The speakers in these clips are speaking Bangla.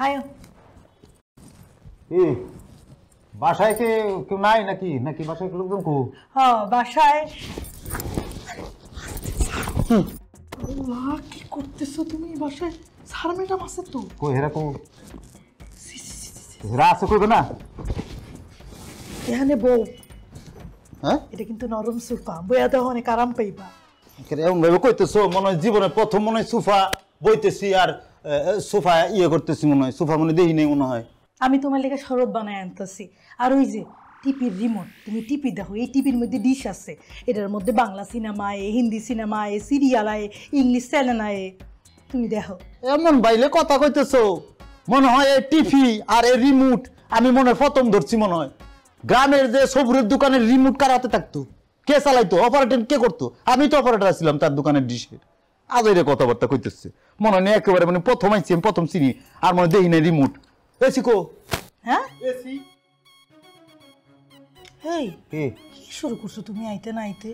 আয়ো। বাসায় কেউ নাই নাকি নাকি বাসায় লোকজন কো? হ্যাঁ বাসায়। কি করতেছো তুমি বাসায়? স্যার ম্যাডাম আছে তো? কই এরকম রাস করবে না এখানে বউ। হ্যাঁ এটা কিন্তু নরম সোফা, বইয়া তো অনেক আরাম পাইবা। এমন ভাবে কইতেছো মনে হয় জীবনে প্রথম মনে হয় সোফা বইতেছি আর সোফা করতেছি মনে হয় সোফা মনে দেখি নেই মনে হয়। আমি তোমার লেগে শরবত বানায় আনতেছি। আর ওই যে টিপির রিমোট, তুমি টিপি দেখো, এই টিপির মধ্যে ডিশ আছে, এটার মধ্যে বাংলা সিনেমা আয়, হিন্দি সিনেমা আয়, সিরিয়াল আয়, ইংলিশ চ্যানেল আয়, তুমি দেখো। এমন বাইলে কথা কইতেছো মনে হয় এই টিভি আর এই রিমোট আমি মনে হয় প্রথম ধরছি মনে হয়। গ্রামের যে সবুরের দোকানের রিমোট কার হাতে থাকতো, কে চালাইতো, অপারেটর কে করতো? আমি তো অপারেটর ছিলাম তার দোকানের ডিশের। আজ এর কথাবার্তা কইতেছে মনে হয় একেবারে মানে প্রথম আইছি আমি, প্রথম চিনি আর মনে দেখি না রিমোট। এসি কো? হ্যাঁ এসি এই কি শুরু করছো তুমি আইতে না আইতে?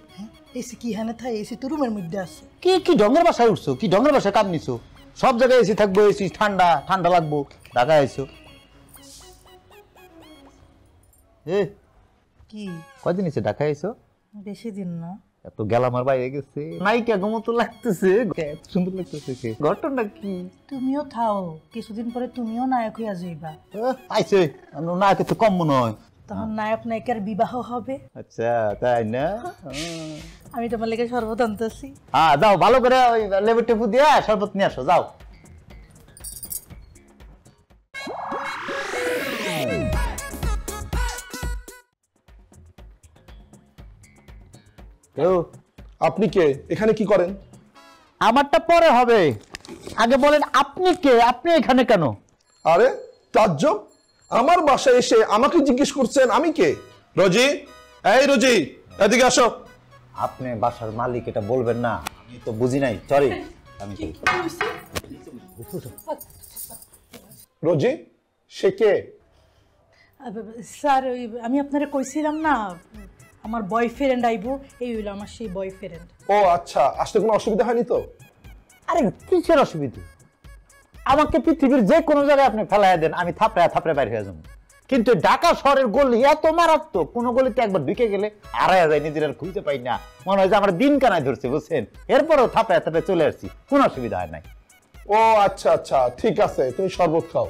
এসি কি হানে থাই? এসি তো রুমের মধ্যে আছে। কি কি ঢঙ্গের বাসায় উঠছো? কি ঢঙ্গের বাসায় কাম নিছো? সব জায়গায় এসি থাকবো, এসি ঠান্ডা ঠান্ডা লাগবো, ঢাকা আইছো। কি কয়দিন এসে ঢাকা আইছো? বেশি দিন না। এত গেলামার বাইরে গেছে নায়িকা মতো লাগতেছে, সুন্দর লাগতেছে। ঘটনা কি? তুমিও থাও, কিছুদিন পরে তুমিও নায়ক হইয়া যাইবা। আইছে নায়ক তো কম মনে হয়। তখন নায়ক নায়িকার বিবাহ হবে। আচ্ছা তাই না? আমি তোমার লেগে শরবত আনতেছি। হ্যাঁ যাও ভালো করে ওই লেবু টেবু দিয়ে শরবত নিয়ে আসো যাও। আপনি কে? এখানে কি করেন? আমারটা পরে হবে, আগে বলেন আপনি কে? আপনি এখানে কেন? আরে তাজ্জব, আমার বাসায় এসে আমাকে জিজ্ঞেস করছেন আমি কে? রোজি, এই রোজি এদিকে আসো। আপনি বাসার মালিক এটা বলবেন না, আমি তো বুঝি নাই, সরি। আমি রোজি সে কে? স্যার আমি আপনারা কইছিলাম না আমার বয়ফ্রেন্ড আইবো, এই হইলো আমার সেই বয়ফ্রেন্ড। ও আচ্ছা, আসতে কোনো অসুবিধা হয়নি তো? আরে কিসের অসুবিধা? আমাকে পৃথিবীর যে কোনো জায়গায় আপনি ফেলাই দেন, আমি থাপড়ে থাপড়ে বাইরে হয়ে যাবো। কিন্তু ঢাকা শহরের গলি এত মারাত্মক, কোনো গলিতে একবার ঢুকে গেলে হারাইয়া যায়, নিজের আর খুঁজতে পাই না, মনে হয় যে আমার দিন কানায় ধরছে, বুঝছেন? এরপরেও থাপড়ে থাপড়ে চলে আসছি, কোনো অসুবিধা হয় নাই। ও আচ্ছা আচ্ছা ঠিক আছে, তুমি শরবত খাও।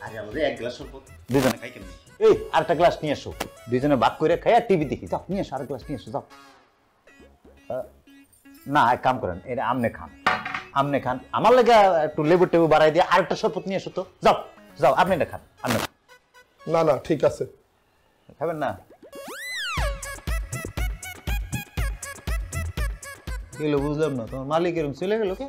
আরে আমাদের এক গ্লাস শরবত দুজনে খাই কেন? এই আরেকটা গ্লাস নিয়ে এসো, দুজনে ভাগ করে খাই আর টিভি দেখি। যাও নিয়ে এসো, আর গ্লাস নিয়ে এসো যাও। না এক কাম করেন, এটা আমনে খান, আমনে খান, আমার লাগে একটু লেবু টেবু বাড়াই দিয়ে আরেকটা শরবত নিয়ে এসো তো। যাও যাও আপনি এটা খান, আপনি খান। না না ঠিক আছে। খাবেন না? এলো বুঝলাম না, তোমার মালিক এরকম চলে গেল কে?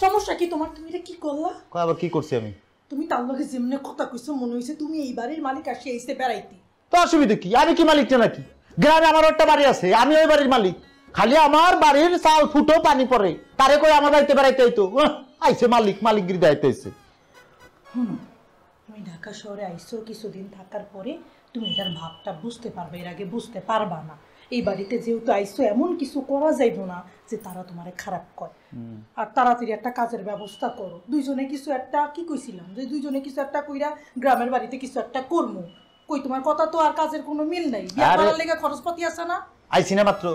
সমস্যা কি তোমার? তুমি এটা কি করলা? আবার কি করছি আমি? তুমি তার লগে যেমনে কথা কইছো মনে হইছে তুমি এই বাড়ির মালিক আর সে এসে বেড়াইতে। তো অসুবিধা কি? আমি কি মালিকটা নাকি? গ্রামে আমার একটা বাড়ি আছে, আমি ওই বাড়ির মালিক। খালি আমার বাড়ির চাল ফুটো পানি পড়ে, তারে কই আমার বাড়িতে বেড়াইতে হইতো? আইসে মালিক, মালিকগিরি দায়িত্ব আইছে। তুমি ঢাকা শহরে আইসো, কিছুদিন থাকার পরে তুমি এটার ভাবটা বুঝতে পারবে, এর আগে বুঝতে পারবা না। এই বাড়িতে যেহেতু আইসো, এমন কিছু করা যাইব না যে তারা তোমারে খারাপ কয়। আর তাড়াতাড়ি একটা কাজের ব্যবস্থা করো, দুইজনে কিছু একটা, কি কইছিলাম যে দুইজনে কিছু একটা কইরা গ্রামের বাড়িতে কিছু একটা করবো। কই তোমার কথা তো আর কাজের কোনো মিল নাই, বিয়ে করার লেগে খরচপাতি আছে না? আইছি না মাত্র,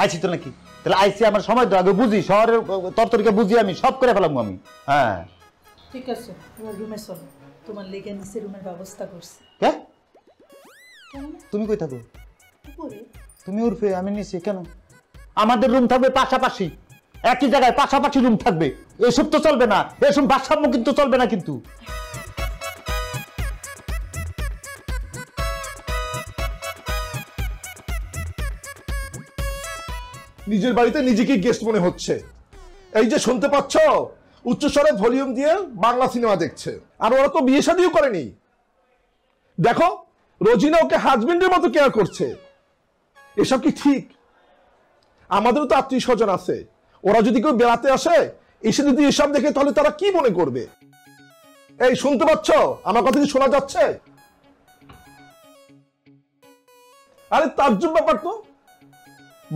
আইছি তো নাকি? তাহলে আইছি আমার সময় তো আগে বুঝি, শহরের তরতরিকে বুঝি, আমি সব করে ফেলাম আমি। হ্যাঁ ঠিক আছে, তোমার রুমে চলো, তোমার লেগে নিচে রুমের ব্যবস্থা করছি। কে? তুমি কই থাকো? উপরে। তুমি উর্ফে, আমি নিচে কেন? আমাদের রুম থাকবে পাশাপাশি, একই জায়গায় পাশাপাশি রুম থাকবে, এসব তো চলবে না, এসব ভারসাম্য কিন্তু চলবে না কিন্তু। নিজের বাড়িতে নিজেকে গেস্ট মনে হচ্ছে। এই যে শুনতে পাচ্ছ, উচ্চস্বরে ভলিউম দিয়ে বাংলা সিনেমা দেখছে, আর ওরা তো বিয়ে শাদিও করেনি। দেখো রোজিনা ওকে হাজবেন্ডের মতো কেয়ার করছে, এসব কি ঠিক? আমাদেরও তো আত্মীয় স্বজন আছে, ওরা যদি কেউ বেড়াতে আসে এসে যদি এসব দেখে তাহলে তারা কি মনে করবে? এই শুনতে পাচ্ছ আমার কথা কি শোনা যাচ্ছে? আরে তাজ্জব ব্যাপার তো,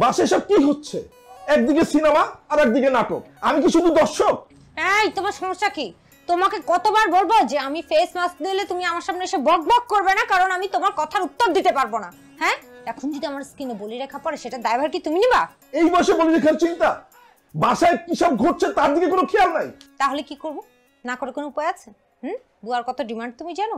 বাসে সব কি হচ্ছে? একদিকে সিনেমা আর একদিকে নাটক, আমি কি শুধু দর্শক? এই তোমার সমস্যা কি? তোমাকে কতবার বলবো যে আমি ফেস মাস্ক দিলে তুমি আমার সামনে এসে বক বক করবে না, কারণ আমি তোমার কথার উত্তর দিতে পারবো না। হ্যাঁ, এখন যদি আমার স্কিনে বলি রেখা পড়ে সেটা দায়ভার কি তুমি নিবা? এই বয়সে বলে রেখার চিন্তা, বাসায় কি সব ঘটছে তার দিকে কোনো খেয়াল নাই। তাহলে কি করব? না করে কোনো উপায় আছে? বুয়ার কত ডিমান্ড তুমি জানো?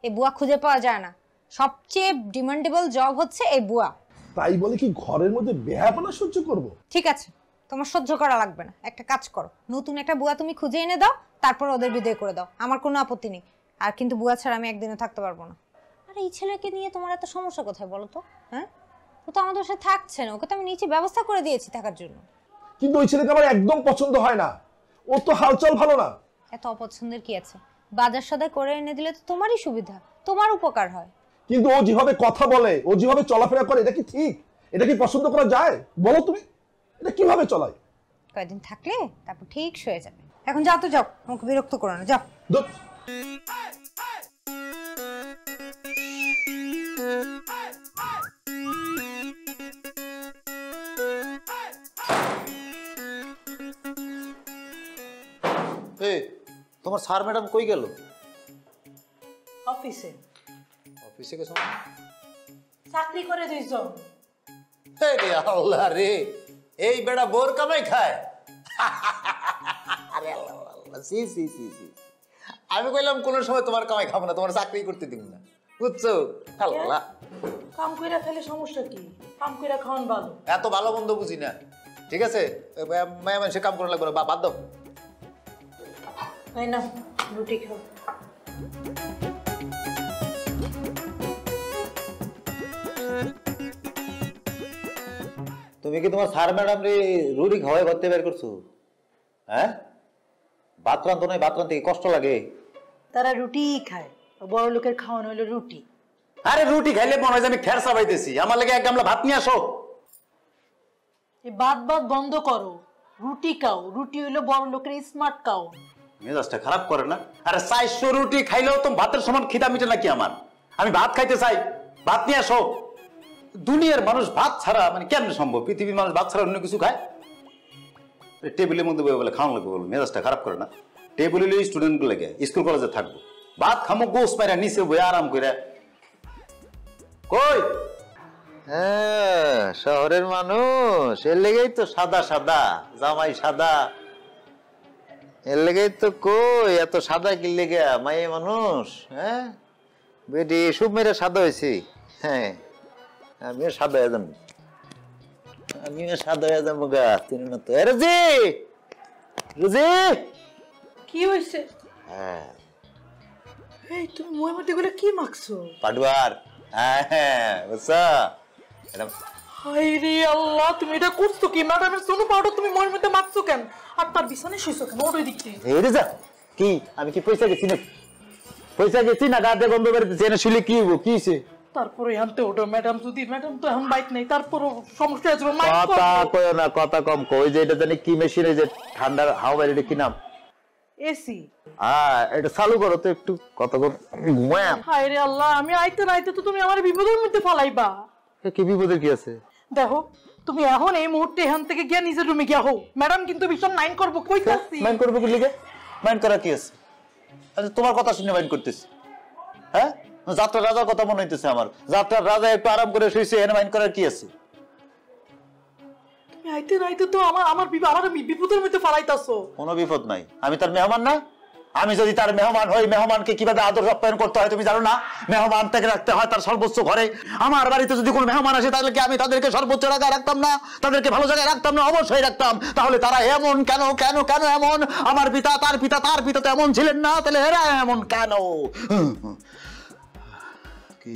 এই বুয়া খুঁজে পাওয়া যায় না। সবচেয়ে ডিমান্ডেবল জব হচ্ছে এই বুয়া। তাই বলে কি ঘরের মধ্যে বেহাপনা সহ্য করব? ঠিক আছে, তোমার সহ্য করা লাগবে না। একটা কাজ করো, নতুন একটা বুয়া তুমি খুঁজে এনে দাও, তারপর ওদের বিদায় করে দাও। আমার কোনো আপত্তি নেই। আর কিন্তু বুয়া ছাড়া আমি একদিনও থাকতে পারবো না। আরে এই ছেলেকে নিয়ে তোমার এত সমস্যা কোথায় বলো তো? হ্যাঁ, ও তো আমাদের সাথে থাকছে না, ওকে তো আমি নিচে ব্যবস্থা করে দিয়েছি থাকার জন্য। কিন্তু ওই ছেলেকে আমার একদম পছন্দ হয় না, ও তো হালচাল ভালো না। এত অপছন্দের কি আছে? বাজার সদাই করে এনে দিলে তো তোমারই সুবিধা, তোমার উপকার হয়। কিন্তু ও যেভাবে কথা বলে, ও যেভাবে চলাফেরা করে, এটা কি ঠিক? এটা কি পছন্দ করা যায় বলো তুমি? এটা কিভাবে চলায়? কয়েকদিন থাকলে তারপর ঠিক হয়ে যাবে। এখন যাও তো, যাও, আমাকে বিরক্ত করো না, যাও। ধুৎ। এই তোমার স্যার ম্যাডাম কই গেল? অফিসে অফিসে গেছো? চাকরি করে দুইজন। রে আল্লাহ রে, এই বেটা বোর কামাই খায়। আরে আল্লাহ আল্লাহ, সি সি সি সি, আমি কইলাম কোন সময় তোমার কামাই খাবো না, তোমার চাকরি করতে দিব না, বুঝছো? আল্লাহ, কাম কইরা খেলে সমস্যা কি? কাম কইরা খাওয়ান ভালো। এত ভালো মন্দ বুঝি না, ঠিক আছে? মায়া মানুষে কাম করা লাগবে না, বাদ দাও। তাই না, রুটি খাও। তুমি কি তোমার স্যার ম্যাডাম রে রুটি খাওয়াই করতে বের করছো? হ্যাঁ, ভাত রান্ধো নাই, ভাত রান্ধতে কষ্ট লাগে। তারা রুটি খায়, বড় লোকের খাওয়ানো হলো রুটি। আরে রুটি খাইলে মনে হয় যে আমি খের চাবাইতেছি, আমার লাগে এক গামলা ভাত নিয়ে আসো। এই বাদ বাদ বন্ধ করো, রুটি খাও। রুটি হইলো বড় লোকের স্মার্ট খাও। মেজাজটা খারাপ করে না? আরে 400 রুটি খাইলেও তো ভাতের সমান খিদা মিটে নাকি আমার? আমি ভাত খাইতে চাই, ভাত নিয়ে আসো। দুনিয়ার মানুষ ভাত ছাড়া মানে কেমনে সম্ভব? পৃথিবীর মানুষ ভাত ছাড়া অন্য কিছু খায়? টেবিলের মধ্যে বলে খাওয়ানো লাগবে, বলো মেজাজটা খারাপ করে না? টেবিল হইলে স্টুডেন্ট লাগে, স্কুল কলেজে থাকবো, ভাত খামো গোস পাইরা নিচে বই আরাম করে। কই? হ্যাঁ, শহরের মানুষ, এর লেগেই তো সাদা সাদা, জামাই সাদা, এর লেগেই তো। কই এত সাদা কি লেগে মায়ে মানুষ? হ্যাঁ বেটি সুপ মেরে সাদা হয়েছি। হ্যাঁ, আমিও সাদা হয়ে যাবো, আমিও সাদা হয়ে যাবো গা। তিনি না তো রুজি, রুজি কি হয়েছে? হ্যাঁ, এই তুমি মুয়ের মধ্যে গুলো কি মাখছো? পাডুয়ার। হ্যাঁ বুঝছো? হাই রে আল্লাহ, তুমি এটা করছো কি? ম্যাডামের সোনো পাউডার তুমি মুয়ের মধ্যে মাখছো কেন? আর তার বিছানায় শুইছো কেন? ওই দিক থেকে। এই রে যা, কি আমি কি পয়সা গেছি না? পয়সা গেছি না গাতে গন্ধ বেরোতেছে, না শুলে কি হবো? কি হয়েছে? তারপরে আনতে ওঠো ম্যাডাম, যদি ম্যাডাম তো এখন বাইক নেই, তারপরও সমস্যা আছে। কথা কয় না, কথা কম কই। যে এটা জানি কি মেশিন, এই যে ঠান্ডার হাওয়া বাইরে, এটা কি নাম? এসি। এটা চালু করো তো একটু, কথা কম ঘুমায়। হায় রে আল্লাহ, আমি আইতে নাইতে তো তুমি আমার বিপদের মধ্যে ফালাইবা। কি বিপদের কি আছে? দেখো, তুমি এখন এই মুহূর্তে এখান থেকে গিয়ে নিজের রুমে গিয়া হও। ম্যাডাম কিন্তু ভীষণ মাইন্ড করবো, কইতাছি। মাইন্ড করবো কি লিগে? মাইন্ড করা কি আছে? আচ্ছা তোমার কথা শুনে মাইন্ড করতেছি? হ্যাঁ, যাত্রার রাজার কথা মনে হইতেছে আমার। যাত্রার রাজা একটু আরাম করে শুয়েছে, এনে মাইন্ড করার কি আছে? তুমি আইতে নাইতে তো আমার বিপদের মধ্যে ফালাইতাছো। কোনো বিপদ নাই, আমি তার মেহমান না? আমি যদি তার মেহমান হই, মেহমানকে কিভাবে আদর আপ্যায়ন করতে হয় তুমি জানো না? মেহমান থেকে রাখতে হয় তার সর্বোচ্চ ঘরে। আমার বাড়িতে যদি কোনো মেহমান আসে, তাহলে কি আমি তাদেরকে সর্বোচ্চ জায়গায় রাখতাম না? তাদেরকে ভালো জায়গায় রাখতাম না? অবশ্যই রাখতাম। তাহলে তারা এমন কেন? কেন কেন এমন? আমার পিতা, তার পিতা, তার পিতা তো এমন ছিলেন না, তাহলে এরা এমন কেন? কি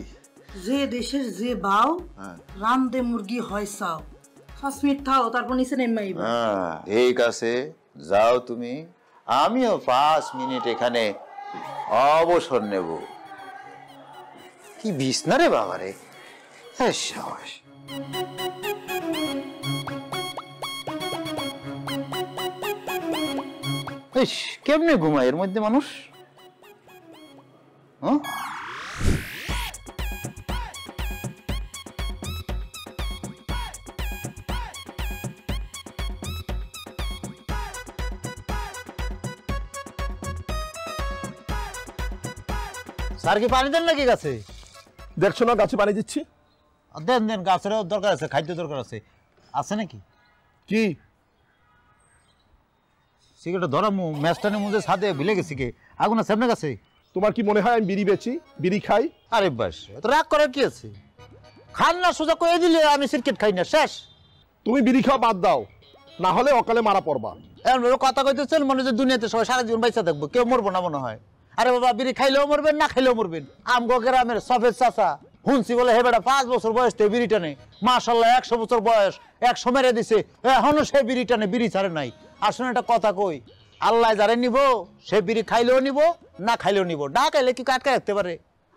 যে দেশের যে বাও রান্দে মুরগি হয় চাও। 5 মিনিট থাও, তারপর নিচে নেমে আইবা। ঠিক আছে, যাও তুমি, আমিও 5 মিনিট এখানে অবসর নেব। কি বিছনা রে বাবা রে! হ্যাঁ সাবাস। কেমনে ঘুমায় এর মধ্যে মানুষ? হ্যাঁ, স্যার কি পানি দেন নাকি গাছে? দেখছো না গাছে পানি দিচ্ছি। দেন দেন, গাছেরও দরকার আছে, খাদ্য দরকার আছে। আছে নাকি কি সিগারেট ধরা ম্যাচটানের মধ্যে ছাদে ভুলে গেছি কে? আগুন আছে আপনার কাছে? তোমার কি মনে হয় আমি বিড়ি বেচি, বিড়ি খাই? আরে বাস, এত রাগ করার কি আছে? খান না, সোজা কয়ে দিলে আমি সিগারেট খাই না, শেষ। তুমি বিড়ি খাওয়া বাদ দাও, না হলে অকালে মারা পড়বা। এমন কথা কইতেছেন মনে যে দুনিয়াতে সবাই সারা জীবন বাইচা থাকবো, কেউ মরবো না মনে হয়। আরে বাবা, বিড়ি খাইলেও মরবেন, না খাইলেও মরবেন। আমগো গ্রামের সফেদ চাচা শুনছি বলে হে বেটা 5 বছর বয়স থেকে বিড়ি টানে, মাশাল্লাহ 100 বছর বয়স, 100 মেরে দিছে, এখনো সে বিড়ি টানে, বিড়ি ছাড়ে নাই। আসলে একটা কথা কই, আল্লাহ যারে নিব সে বিড়ি খাইলেও নিব, না খাইলেও নিব, না খাইলে কি আটকে রাখতে পারে?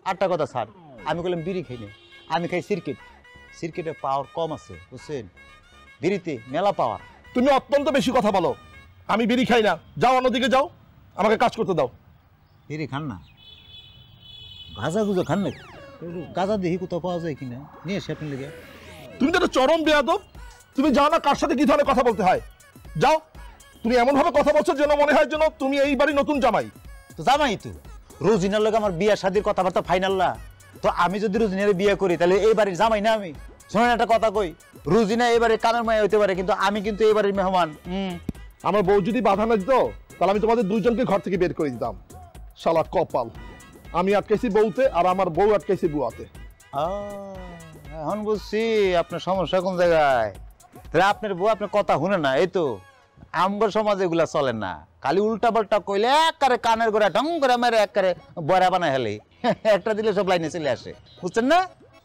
আটটা কথা স্যার, আমি বললাম বিড়ি খাই না, আমি খাই সিরকেট। সিরকেটে পাওয়ার কম আছে বুঝছেন, বিড়িতে মেলা পাওয়ার। তুমি অত্যন্ত বেশি কথা বলো। আমি বিড়ি খাই না, যাও অন্যদিকে যাও, আমাকে কাজ করতে দাও। বিড়ি খান না, গাঁজা গুজো খান নাকি? গাঁজা দেখি কোথাও পাওয়া যায় কিনা, নিয়ে এসে আপনি লেগে। তুমি তো একটা চরম বেয়াদব। তুমি জানো না কার সাথে কি ধরনের কথা বলতে হয়? যাও। তুমি এমন ভাবে কথা বলছো যেন মনে হয় যেন তুমি এই বাড়ি নতুন জামাই। তো জামাই তো, রোজিনার লগে আমার বিয়া শাদির কথাবার্তা ফাইনাল না তো। আমি যদি রোজিনারে বিয়ে করি তাহলে এই বাড়ির জামাই না আমি? শোনেন একটা কথা কই, রোজিনা এই বাড়ির কামের মায়া হইতে পারে, কিন্তু আমি কিন্তু এই বাড়ির মেহমান। আমার বউ যদি বাধা না দিত তাহলে আমি তোমাদের দুইজনকে ঘর থেকে বের করে দিতাম। শালা কপাল, আমি আটকাইছি বউতে আর আমার বউ আটকাইছি বুয়াতে। এখন বুঝছি আপনার সমস্যা কোন জায়গায়। তাহলে আপনার বউ আপনার কথা শুনে না, এই তো আমগর সমাজে এগুলা চলে না। খালি উল্টা পাল্টা কইলে একবারে কানের গোড়া ঢং করে মেরে একবারে বড়া বানায় হেলে, একটা দিলে সব লাইনে চলে আসে, বুঝছেন না?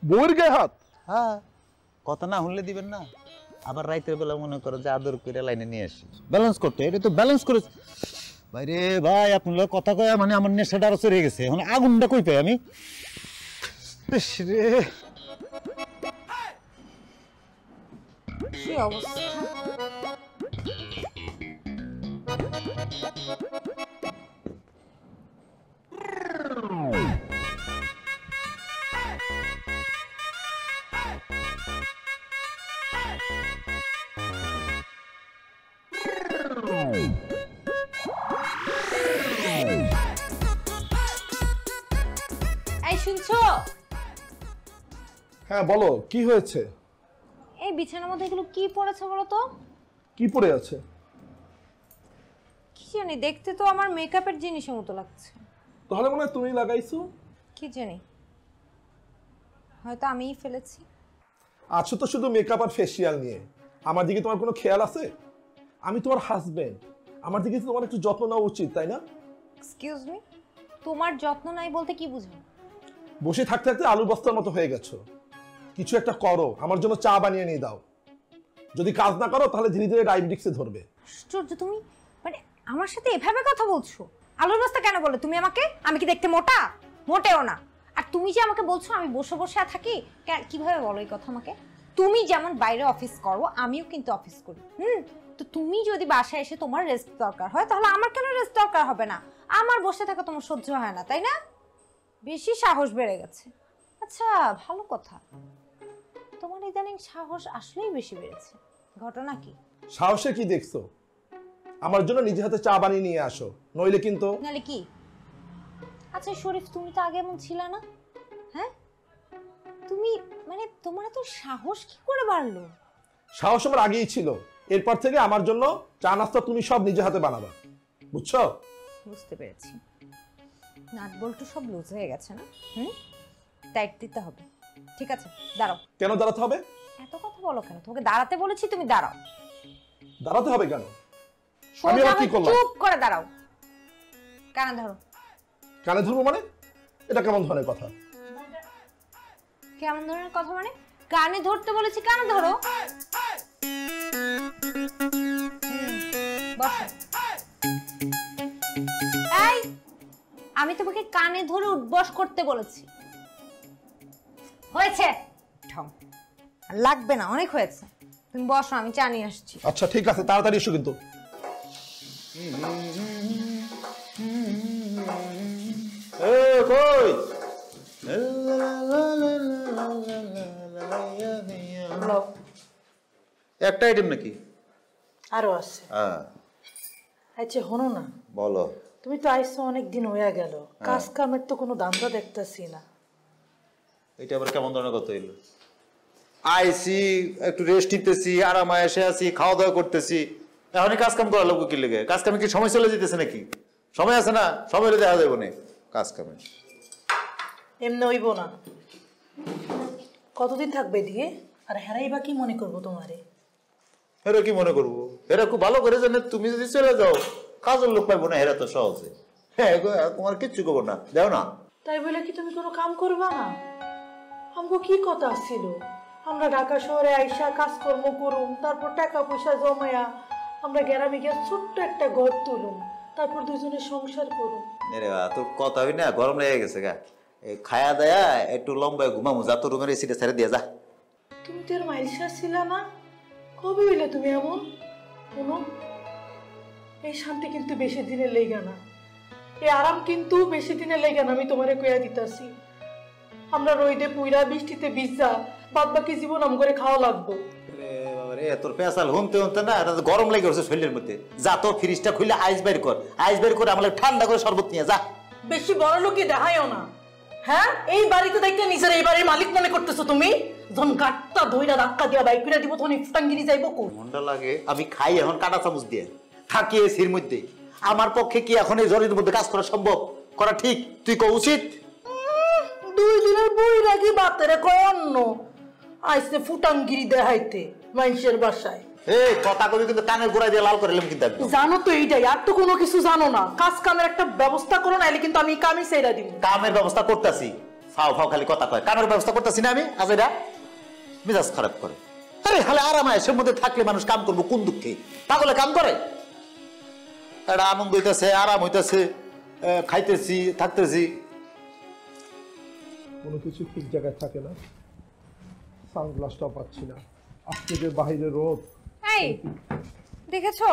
বউয়ের গায়ে হাত? হ্যাঁ, কথা না শুনলে দিবেন না, আবার রাইতের বেলা মনে করো যে আদর করে লাইনে নিয়ে আসি ব্যালেন্স করতে। এটা তো ব্যালেন্স করে ভাইরে ভাই, আপনার কথা কয়া মানে আমার নেশাটা আরো চড়ে গেছে। এখন আগুনটা কই পাই আমি? রে কি অবস্থা! এই শুনছো? হ্যাঁ বলো, কি হয়েছে? এই বিছানার মধ্যে এগুলো কি পড়েছে বলো তো? কি পড়ে আছে? কি জানি, দেখতে তো আমার মেকআপের জিনিসের মতো লাগছে। তাহলে মনে হয় তুমি লাগাইছো। কি জানি, হয়তো আমিই ফেলেছি। আছো তো শুধু মেকআপ আর ফেসিয়াল নিয়ে, আমার দিকে তোমার কোনো খেয়াল আছে? আমি তোমার হাজবেন্ড, আমার দিকে তোমার একটু যত্ন নেওয়া উচিত, তাই না? এক্সকিউজ মি, তোমার যত্ন নাই বলতে কি বুঝো? বসে থাকতে থাকতে আলু বস্তার মতো হয়ে গেছো। কিছু একটা করো, আমার জন্য চা বানিয়ে নিয়ে দাও। যদি কাজ না করো তাহলে ধীরে ধীরে ডায়াবেটিক্সে ধরবে। আশ্চর্য, তুমি মানে আমার সাথে এভাবে কথা বলছো? আলুর বস্তা কেন বলে তুমি আমাকে? আমি কি দেখতে মোটা? মোটেও না। আর তুমি যে আমাকে বলছো আমি বসে বসে থাকি, কিভাবে বলো এই কথা আমাকে? তুমি যেমন বাইরে অফিস করো, আমিও কিন্তু অফিস করি। তো তুমি যদি বাসায় এসে তোমার রেস্ট দরকার হয়, তাহলে আমার কেন রেস্ট দরকার হবে না? আমার বসে থাকা তোমার সহ্য হয় না, তাই না? বেশি সাহস বেড়ে গেছে। আচ্ছা, ভালো কথা, তোমার ইদানিং সাহস আসলেই বেশি বেড়েছে। ঘটনা কি? সাহসে কি দেখছো? আমার জন্য নিজে হাতে চা বানিয়ে নিয়ে আসো, নইলে কিন্তু। নালে কি? আচ্ছা শরীফ, তুমি তো আগে এমন ছিল না, হ্যাঁ? তুমি মানে তোমার এত সাহস কি করে বাড়লো? সাহস আমার আগেই ছিল, এরপর থেকে আমার জন্য চা নাস্তা তুমি সব নিজে হাতে বানাবা, বুঝছো? বুঝতে পেরেছি, নাট বল্টু সব লুজ হয়ে গেছে না? টাইট দিতে হবে। ঠিক আছে, দাঁড়াও। কেন দাঁড়াতে হবে? এত কথা বলো কেন? তোমাকে দাঁড়াতে বলেছি, তুমি দাঁড়াও। দাঁড়াতে হবে কেন? আমি আবার কি করলাম? চুপ করে দাঁড়াও। কানে ধরো। কানে ধরবো মানে? এটা কেমন ধরনের কথা? কেমন ধরনের কথা মানে? কানে ধরতে বলেছি, কানে ধরো। বসো। এই, আমি তোমাকে কানে ধরে উঠবস করতে বলেছি। হয়েছে? ঠং। লাগবে না, অনেক হয়েছে। তুমি বসো, আমি চা নিয়ে আসছি। আচ্ছা ঠিক আছে, তাড়াতাড়ি এসো কিন্তু। কই একটা আইটেম নাকি? আরো আছে। আচ্ছা হনো না, বলো। তুমি তো আইসো অনেক দিন হয়ে গেল, কাজ কামের তো কোনো দান্দা দেখতেছি না। এটা আবার কেমন ধরনের কথা হইলো? আইসি, একটু রেস্ট নিতেছি, আরামে এসে আছি, খাওয়া দাওয়া করতেছি, এখনই কাজ কাম করা লোক কি লেগে? কাজ কামে কি সময় চলে যেতেছে নাকি? সময় আছে না, সময় হলে দেখা যাবে না কাজ কামে। এমনি হইব না। কতদিন থাকবে দিয়ে? আর হেরাই বা কি মনে করবো তোমারে? হেরা কি মনে করবো? হেরা খুব ভালো করে জানে তুমি যদি চলে যাও কাজের লোক পাইবো না, হেরা তো সহজে। হ্যাঁ তোমার কিচ্ছু করবো না, দেও না। তাই বলে কি তুমি কোনো কাম করবা না? আমগো কি কথা ছিল, আমরা ঢাকা শহরে আইসা কাজকর্ম করুম, তারপর টাকা পয়সা জমায়া আমরা গ্রামে গিয়ে ছোট্ট একটা ঘর তুলুম, তারপর দুজনে সংসার করুম। রে তোর কথা হই না, গরম লেগে গেছে গা। খায়া দেয়া একটু লম্বা ঘুমামু, যা তোর রুমের এসিটা ছেড়ে দিয়ে যা। তুমি তো এর মাইলসা ছিল না? কবে হইলে তুমি এমন? শোনো, এই শান্তি কিন্তু বেশি দিনের লেগে না, এই আরাম কিন্তু বেশি দিনের লেগে না। আমি তোমারে কইয়া দিতাছি, আমরা রইদে পুইরা বৃষ্টিতে ভিজা বাদ বাকি জীবন আম করে খাওয়া লাগবো। তোর পেঁচাল হুনতে হুনতে না গরম লেগে গেছে শরীরের মধ্যে। যা তো ফ্রিজটা খুলে আইস বের কর, আইস বের করে আমাকে ঠান্ডা করে শরবত নিয়ে যা। বেশি বড় লোকই দেখায়ও না। হ্যাঁ, এই বাড়িতে দেখতে নিজের এই বাড়ির মালিক মনে করতেছো তুমি? যখন গাটটা ধইরা ধাক্কা দিয়া বাইক করে দিব তখন ফুটাঙ্গিরি যাইবো কো? মনটা লাগে আমি খাই এখন কাটা চামচ দিয়ে, থাকি এসির মধ্যে। আমার পক্ষে কি এখন এই জ্বরের মধ্যে কাজ করা সম্ভব? করা ঠিক তুই কো উচিত? 2 দিনের বই রাখি বাতেরে কয় অন্য আইসে ফুটাঙ্গিরি দেখাইতে মানুষের বাসায়। এই কথা কবি কিন্তু কানের গোড়ায় দিয়ে লাল করে এলাম কিন্তু একদম। জানো তো এইটাই, আর তো কোনো কিছু জানো না। কাজ কামের একটা ব্যবস্থা করো, নাইলে কিন্তু আমি কামই ছেড়ে দিব। কামের ব্যবস্থা করতেছি, ফাও ফাও খালি কথা কয়। কামের ব্যবস্থা করতেছি না আমি, আজ এরা মেজাজ খারাপ করে। আরে খালি আরাম আয়েসের মধ্যে থাকলে মানুষ কাম করবো কোন দুঃখে? পাগলে কাম করে, একটা আনন্দ হইতেছে, আরাম হইতেছে, খাইতেছি থাকতেছি। কোনো কিছু ঠিক জায়গায় থাকে না। সানগ্লাসটাও পাচ্ছি না, আজকে যে বাহিরে রোদ। এই দেখেছো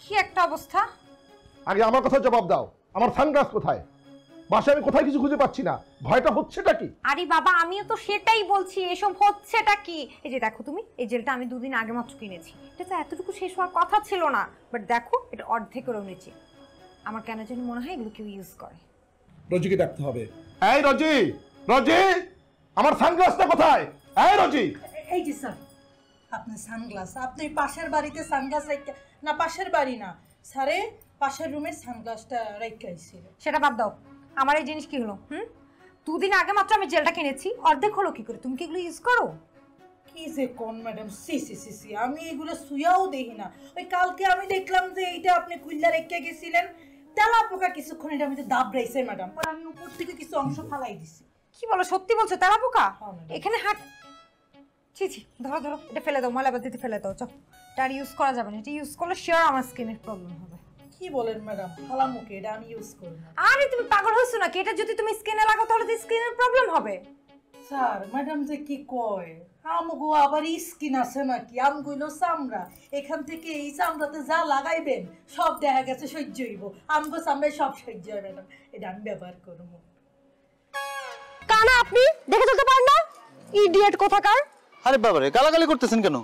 কি একটা অবস্থা? আগে আমার কথা জবাব দাও, আমার সানগ্লাস কোথায়? বাসায় আমি কোথায় কিছু খুঁজে পাচ্ছি না, ভয়টা হচ্ছেটা কি? আরে বাবা আমিও তো সেটাই বলছি, এসব হচ্ছেটা কি? এই যে দেখো তুমি, এই জেলটা আমি 2 দিন আগে মাত্র কিনেছি। এটা তো এতটুকু শেষ হওয়ার কথা ছিল না, বাট দেখো এটা অর্ধেকেরও নিচে। আমার কেন জানি মনে হয় এগুলো কেউ ইউজ করে। রজিকে ডাকতে হবে। এই রজি, রজি, আমার সানগ্লাসটা কোথায়? এই রজি। এই যে স্যার আপনার সানগ্লাস, আপনি পাশের বাড়িতে সানগ্লাস রাখা না? পাশের বাড়ি না স্যারে, পাশের রুমের সানগ্লাসটা রাখাইছিল। সেটা বাদ দাও, আমার এই জিনিস কি হলো? 2 দিন আগে মাত্র আমি জেলটা কিনেছি, অর্ধেক হলো কি করে? তুমি কি এগুলো ইউজ করো? কি যে কোন ম্যাডাম, সি সি সি সি, আমি এগুলো সুয়াও দেখি না। ওই কালকে আমি দেখলাম যে এইটা আপনি খুললা রেখে গেছিলেন, তেলা পোকা কিছুক্ষণ এটা আমি দাবড়াইছে ম্যাডাম, পরে আমি উপর থেকে কিছু অংশ ফালাই দিছি। কি বলো, সত্যি বলছো? তেলা পোকা হ্যাঁ, madam। এখানে হাট? ছি ছি, ধরো ধরো, এটা ফেলে দাও, ময়লা বালতিতে ফেলে দাও। চল, এটা আর ইউজ করা যাবে না। এটা ইউজ করলে শিওর আমার স্কিনের প্রবলেম হবে। কি বলেন ম্যাডাম, ফালামুকে এটা আমি ইউজ করব না। আরে তুমি পাগল হইছো নাকি? এটা যদি তুমি স্কিনে লাগাও তাহলে তো স্কিনের প্রবলেম হবে। স্যার ম্যাডাম যে কি কয়, আমগো আবার স্কিন আছে নাকি? আমগুলো চামড়া, এখান থেকে এই চামড়াতে যা লাগাইবেন সব দেখা গেছে সহ্য হইব। আমগো চামড়ায় সব সহ্য হয় ম্যাডাম, এটা আমি ব্যবহার করবো। কানা আপনি দেখে চলতে পারেন না? ইডিয়েট কোথাকার! আরে বাবারে গালাগালি করতেছেন কেন?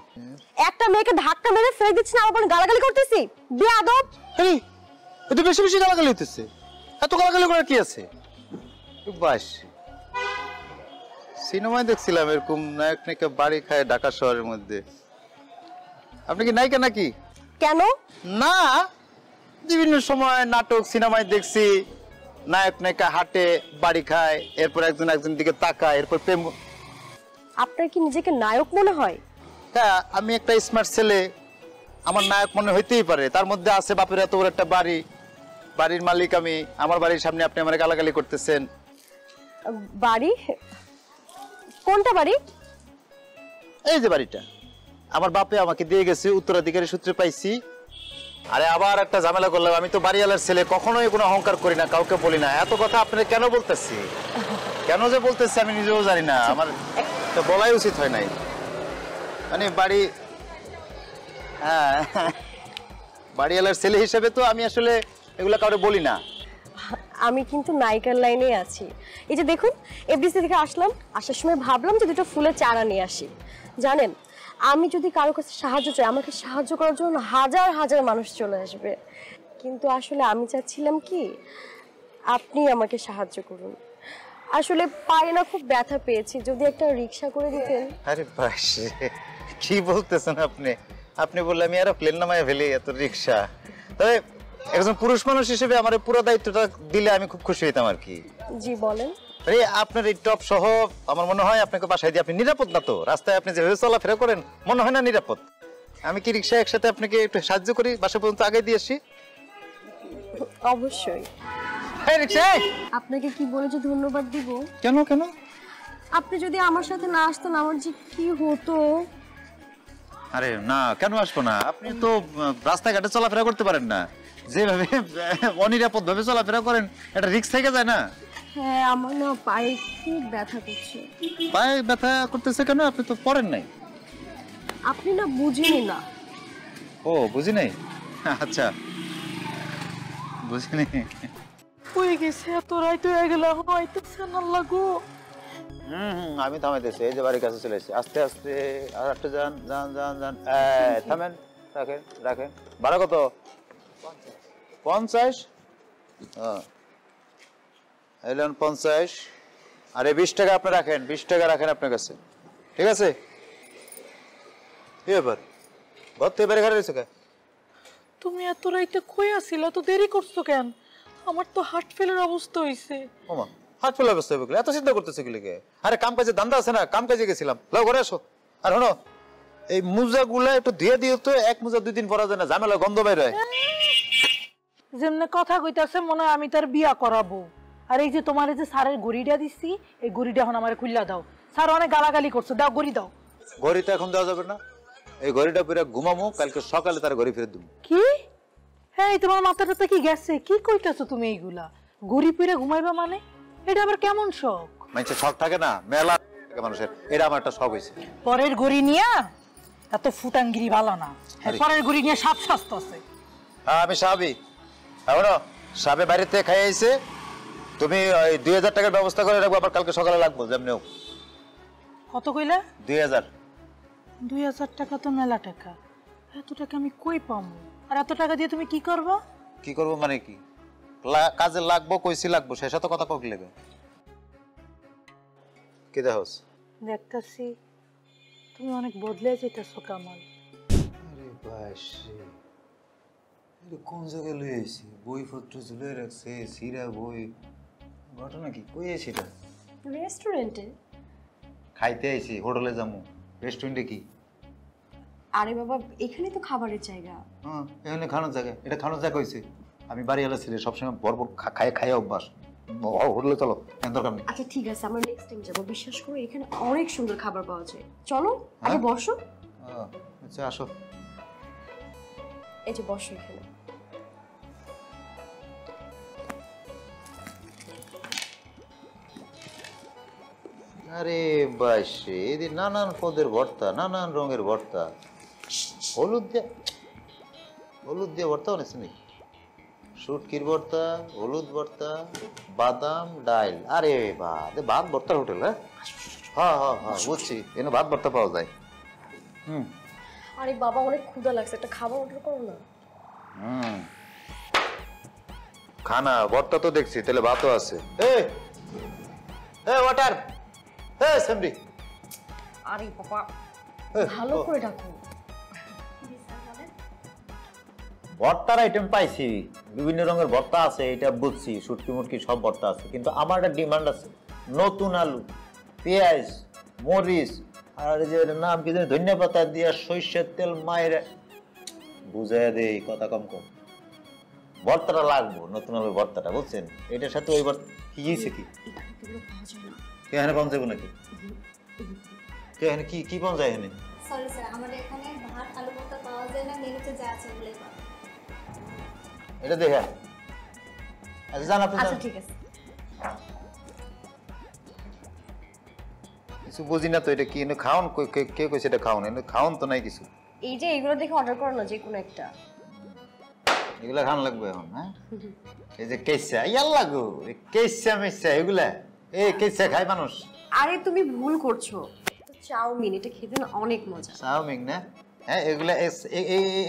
একটা মেয়েকে ধাক্কা মেরে ফেলে দিচ্ছেন, আবার বলেন গালাগালি করতেছি? বেয়াদব! আরে এটা বেশি বেশি গালাগালি হইতেছে। এত গালাগালি করার কি আছে? বাস সিনেমায় দেখছিলাম এরকম নায়ক নায়িকা বাড়ি খায় ঢাকা শহরের মধ্যে। আপনি কি নায়িকা নাকি? কেন না, বিভিন্ন সময় নাটক সিনেমায় দেখছি নায়ক নায়িকা হাঁটে বাড়ি খায়, এরপর একজন একজন দিকে তাকায়, এরপর প্রেম। আপনার কি নিজেকে নায়ক মনে হয়? হ্যাঁ, আমি একটা স্মার্ট ছেলে, আমার নায়ক মনে হইতেই পারে। তার মধ্যে আছে বাপের এত বড় একটা বাড়ি, বাড়ির মালিক আমি, আমার বাড়ির সামনে আপনি আমার গালাগালি করতেছেন। বাড়ি? কোনটা বাড়ি? এই যে বাড়িটা আমার বাপে আমাকে দিয়ে গেছে, উত্তরাধিকারী সূত্রে পাইছি। আরে আবার একটা ঝামেলা করলাম। আমি তো বাড়িওয়ালার ছেলে, কখনোই কোনো অহংকার করি না, কাউকে বলি না। এত কথা আপনার কেন বলতেছি, কেন যে বলতেছি আমি নিজেও জানি না। আমার তো বলাই উচিত হয় নাই। মানে বাড়ি, হ্যাঁ বাড়িওয়ালার ছেলে হিসেবে তো আমি আসলে এগুলা কাউকে বলি না। আমি কিন্তু নায়িকার লাইনে আছি। এই যে দেখুন, এফডিসি থেকে আসলাম, আসার সময় ভাবলাম যে 2টো ফুলের চারা নিয়ে আসি। জানেন, আমি যদি কারো কাছে সাহায্য চাই, আমাকে সাহায্য করার জন্য হাজার হাজার মানুষ চলে আসবে। কিন্তু আসলে আমি চাচ্ছিলাম কি আপনি আমাকে সাহায্য করুন। আসলে পায়ে না খুব ব্যথা পেয়েছি, যদি একটা রিক্সা করে দিতেন। আরে বাস, কি বলতেছেন আপনি? আপনি বললে আমি আর প্লেন নামায় ফেলি, এত রিক্সা? তবে একজন পুরুষ মানুষ হিসেবে আমার পুরো দায়িত্বটা দিলে আমি খুব খুশি হইতাম আর কি। জি বলেন। আরে আপনার এই টপ সহ আমার মনে হয় আপনাকে বাসায় দিয়ে আপনি নিরাপদ না তো? রাস্তায় আপনি যেভাবে চলাফেরা করেন মনে হয় না নিরাপদ। আমি কি রিক্সা একসাথে আপনাকে একটু সাহায্য করি, বাসা পর্যন্ত আগে দিয়ে আসি? অবশ্যই। রিক্সা আপনাকে কি বলে যে ধন্যবাদ দিব? কেন কেন? আপনি যদি আমার সাথে না আসতেন আমার যে কি হতো। আরে না, কেন আসবো না? আপনি তো রাস্তাঘাটে চলাফেরা করতে পারেন না, যেভাবে অনিরাপদ ভাবে চলাফেরা করেন এটা রিস্ক থেকে যায় না? হ্যাঁ, আমার না পায়ে খুব ব্যথা করছে। পায়ে ব্যথা করতেছে কেন? আপনি তো পড়েন নাই। আপনি না বুঝেনি না। ও বুঝি নাই, আচ্ছা বুঝিনি। হয়ে গেছে, এত রাইত হয়ে গেল, এখনো আইতেছে না লাগো। আমি থামাইতেছি, এই যে বাড়ির কাছে চলে এসেছি। আস্তে আস্তে আর একটু যান যান যান যান। থামেন, রাখেন রাখেন। ভাড়া কত? 50। এলেন 50। আরে 20 টাকা আপনি রাখেন, 20 টাকা রাখেন আপনার কাছে, ঠিক আছে? কি ব্যাপার, ঘর থেকে বেড়ে ঘরে রয়েছে কে? তুমি এত রাইতে কই আসিলা, তো দেরি করছো কেন? আমার তো হার্ট ফেলের অবস্থা হইছে। ওমা, হাত ফেলা অবস্থা হবে, এত চিন্তা করতেছে কি লিখে? আরে কাম কাজে ধান্দা আছে না, কাম কাজে গেছিলাম। লাও ঘরে আসো। আর শোনো, এই মুজা গুলা একটু ধুয়ে দিও তো, এক মুজা 2 দিন পরা যায় না, ঝামেলা গন্ধ বাইরে হয়। যেমনে কথা কইতাছে মনে হয় আমি তার বিয়া করাবো। আর এই যে তোমার এই যে স্যারের গড়িটা দিচ্ছি, এই গড়িটা এখন আমার খুললা দাও। স্যার অনেক গালাগালি করছে, দাও গড়ি দাও। ঘড়ি তো এখন দেওয়া যাবে না, এই ঘড়িটা পুরো ঘুমামো, কালকে সকালে তার ঘড়ি ফেরত দেবো। কি? হ্যাঁ, তোমার মাথাটা কি গেছে? কি কইতাছো তুমি এইগুলা? গড়ি পইরা ঘুমাইবা মানে? এটা আবার কেমন শখ? মানুষের শখ থাকে না, মেলা থাকে মানুষের, এটা আমার একটা শখ হয়েছে। পরের গড়ি নিয়া এত ফুটাঙ্গিরি ভালো না। আরে। পরের গড়ি নিয়ে সাত স্বাস্থ্য আছে। হ্যাঁ আমি সাহাবি। এখনো সাবে বাড়িতে খাই আইছে, তুমি ওই 2000 টাকার ব্যবস্থা করে রাখবো, আবার কালকে সকালে লাগবো যেমনি হোক। কত কইলা? 2000। 2000 টাকা তো মেলা টাকা। এত টাকা আমি কই পাবো? আর এত টাকা দিয়ে তুমি কি করবা? কি করবো মানে কি? কাজে লাগবো, কইছি লাগবো, শেষ তো কথা কই লেগে। কি দেখোস? দেখতাছি তুমি অনেক বদলে যেতেছো কামাল। আরে বাসে, এটা কোন জায়গায় লই আইছি? বইপত্র ঝুলে রাখছে, সিরা বই। ঘটনা কি? কই আইছি এটা? রেস্টুরেন্টে। খাইতে আইছি, হোটেলে যাবো। রেস্টুরেন্টে কি? আরে বাবা, এখানে তো খাবারের জায়গা। হ্যাঁ, এখানে খানোর জায়গা। এটা খানোর জায়গা হয়েছে? আমি বাড়ি এলা ছেলে, সবসময় বরবর খাই খাই অভ্যাস। হোটেলে চলো, কেন দরকার নেই। আচ্ছা ঠিক আছে, আমরা নেক্সট টাইম যাবো। বিশ্বাস করো এখানে অনেক সুন্দর খাবার পাওয়া যায়। চলো আগে বসো। আচ্ছা আসো। এই যে বসো এখানে। আরে বাস, এদিন নানান পদের ভর্তা, নানান রঙের ভর্তা। হলুদ দিয়ে ভর্তা অনেক নাকি? শুটকির ভর্তা, হলুদ ভর্তা, বাদাম ডাইল। আরে ভাত ভর্তার হোটেল? হ্যাঁ হ্যাঁ হ্যাঁ বুঝছি, এনে ভাত ভর্তা পাওয়া যায়। আরে বাবা, অনেক ক্ষুধা লাগছে, একটা খাবার অর্ডার করো না। খানা ভর্তা তো দেখছি, তাহলে ভাতও আছে। ওয়াটার। সামরি। আরে বাবা, ভালো করে ডাকো। ভর্তার আইটেম পাইছি, বিভিন্ন রঙের ভর্তা আছে, এটা বুঝছি, শুটকি মুটকি সব ভর্তা আছে, কিন্তু আমার একটা ডিমান্ড আছে। নতুন আলু, পেঁয়াজ, মরিচ, আর যে নাম কি জানি, ধনিয়া পাতা দিয়া সরিষার তেল মায়ের বুঝাইয়া দেই, কথা কম কম। ভর্তাটা লাগবো, নতুন আলুর ভর্তাটা, বুঝছেন? এটার সাথে ওই ভর্তা কি হয়েছে? কি এখানে পাওয়া যাবো নাকি? এখানে কি কি পাওয়া যায়? এখানে সরি স্যার, আমাদের এখানে ভাত আলু ভর্তা পাওয়া যায় না, মেনুতে যা আছে বলেই পাওয়া। এটা দেখেন। আচ্ছা জান, আপনি আচ্ছা ঠিক আছে। কিছু বুঝি না তো, এটা কি এনে খাওন? কে কইছে এটা খাওন? এনে খাওন তো নাই কিছু। এই যে এগুলো দেখে অর্ডার করো না, যে কোনো একটা। এগুলা খান লাগবে এখন? হ্যাঁ, এই যে কেসা ইয়াল্লা গো, কেসা মেসা এগুলা, এই কেসা খায় মানুষ? আরে তুমি ভুল করছো, চাউমিন, এটা খেতে না অনেক মজা। চাউমিন না? হ্যাঁ, এগুলা